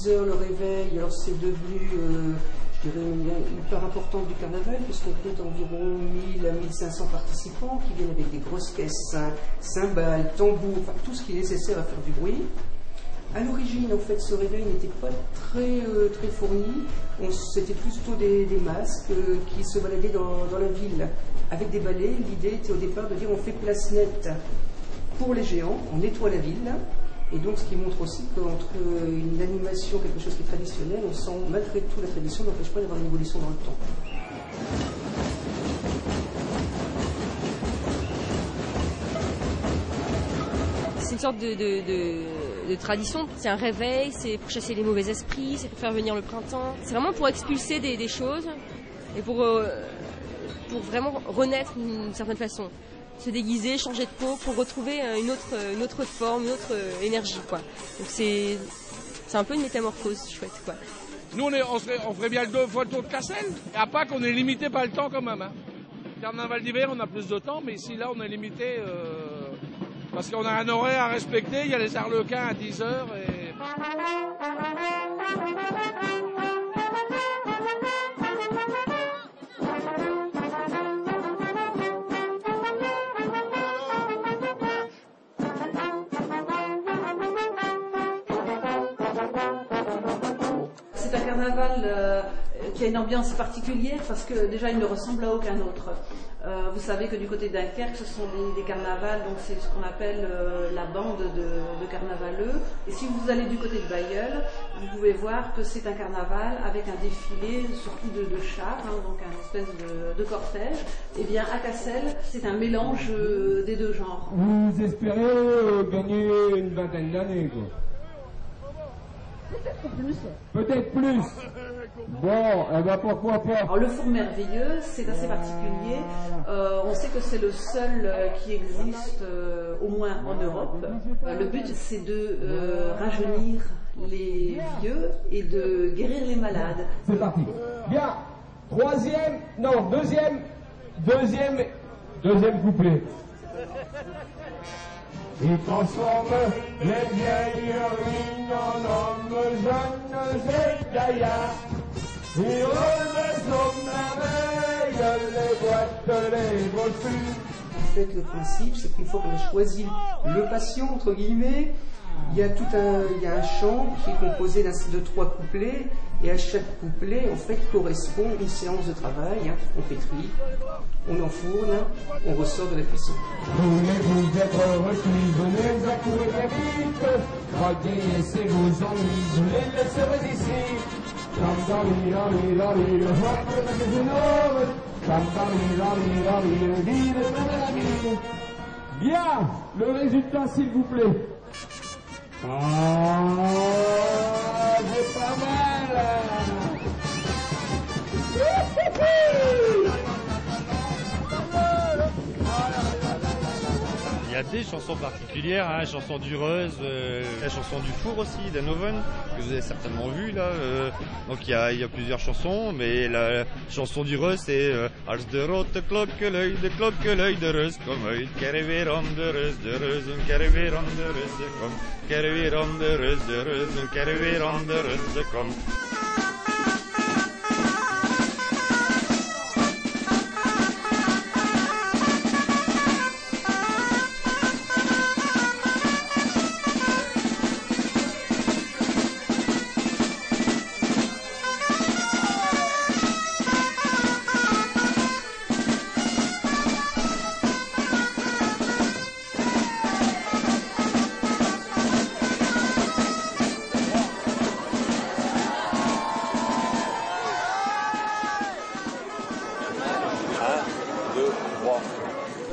10h le réveil, alors c'est devenu, je dirais, une part importante du carnaval, puisqu'on compte environ 1000 à 1500 participants qui viennent avec des grosses caisses, cymbales, tambours, enfin tout ce qui est nécessaire à faire du bruit. À l'origine, en fait, ce réveil n'était pas très fourni. C'était plutôt des masques qui se baladaient dans la ville avec des balais. L'idée était au départ de dire on fait place nette pour les géants, on nettoie la ville. Et donc, ce qui montre aussi qu'entre une animation, quelque chose qui est traditionnel, on sent malgré tout la tradition n'empêche pas d'avoir une évolution dans le temps. C'est une sorte de tradition, c'est un réveil, c'est pour chasser les mauvais esprits, c'est pour faire venir le printemps. C'est vraiment pour expulser des choses et pour vraiment renaître d'une certaine façon. Se déguiser, changer de peau pour retrouver une autre forme, une autre énergie, quoi. Donc c'est un peu une métamorphose chouette, quoi. Nous on ferait bien 2 fois le tour de Cassel. Et à Pâques on est limité par le temps quand même. Hein. Carnaval d'hiver on a plus de temps, mais ici là on est limité parce qu'on a un horaire à respecter. Il y a les Arlequins à 10h et... C'est un carnaval qui a une ambiance particulière parce que déjà il ne ressemble à aucun autre. Vous savez que du côté de Dunkerque, ce sont des carnavals, donc c'est ce qu'on appelle la bande de carnavaleux. Et si vous allez du côté de Bailleul, vous pouvez voir que c'est un carnaval avec un défilé, surtout de chars, hein, donc un espèce de cortège. Et bien à Cassel, c'est un mélange des deux genres. Vous espérez gagner une vingtaine d'années, quoi. Peut-être plus. Bon, eh ben pourquoi pas. Alors le four merveilleux, c'est assez particulier. On sait que c'est le seul qui existe, au moins en Europe. Le but, c'est de rajeunir les vieux et de guérir les malades. C'est parti. Bien. Deuxième couplet. Il transforme les vieilles ruines en hommes jeunes et gaillards. Il remet son merveille, les boîtes, les brochures. En fait, le principe, c'est qu'une fois qu'on a choisi le patient, entre guillemets, il y a un chant qui est composé de 3 couplets, et à chaque couplet, en fait, correspond une séance de travail. Hein. On pétrit, on enfourne, on ressort de la cuisson. Voulez-vous être recueillis, venez accourir bien vite. Regagnez vos ennuis, vous les laisserez ici. Bien, le résultat s'il vous plaît. Ah, c'est pas mal. Il y a des chansons particulières, hein, la chanson du Reuse, la chanson du Four aussi, d'Anoven, que vous avez certainement vu là. Donc il y a plusieurs chansons, mais la chanson du Reuse c'est Als de rote klokkelui, de Reus, kom uit, kere weer om de Reus, kere weer om de Reus, kom, kere weer om de Reus, kere weer om de Reus, kom.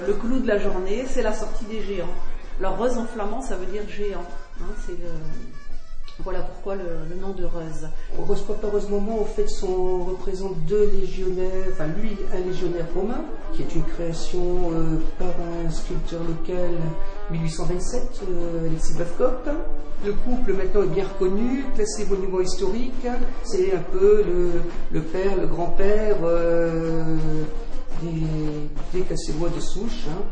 Le clou de la journée, c'est la sortie des géants. Alors Reuse en flamand, ça veut dire géant. Hein, voilà pourquoi le nom de Reuse. Reuse Papa-Reuse-Moment, en fait, représente 2 légionnaires, enfin lui, un légionnaire romain, qui est une création par un sculpteur local, 1827, Alexis Bavkop. Le couple maintenant est bien reconnu, classé monument historique. C'est un peu le père, le grand-père des Cassébois de souche, hein,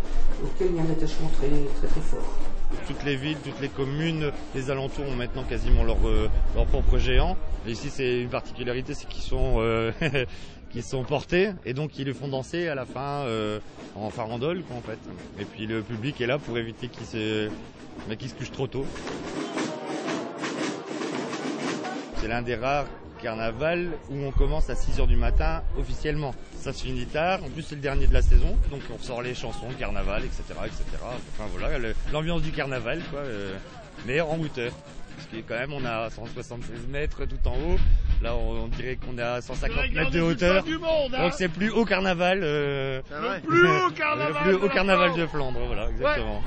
auquel il y a un attachement très, très, très fort. toutes les villes, toutes les communes, les alentours ont maintenant quasiment leur propre géant. Et ici, c'est une particularité, c'est qu'ils sont qui sont portés et donc ils les font danser à la fin en farandole quoi, en fait. Et puis le public est là pour éviter qu'ils se couchent trop tôt. C'est l'un des rares carnavals où on commence à 6h du matin officiellement. Ça se finit tard, en plus c'est le dernier de la saison, donc on sort les chansons, le carnaval, etc. Enfin voilà, l'ambiance du carnaval quoi, mais en hauteur. Parce que quand même on a 176 mètres tout en haut, là on dirait qu'on est à 150 mètres de hauteur, donc c'est plus haut carnaval, le plus haut carnaval, de Flandre, voilà exactement. Ouais.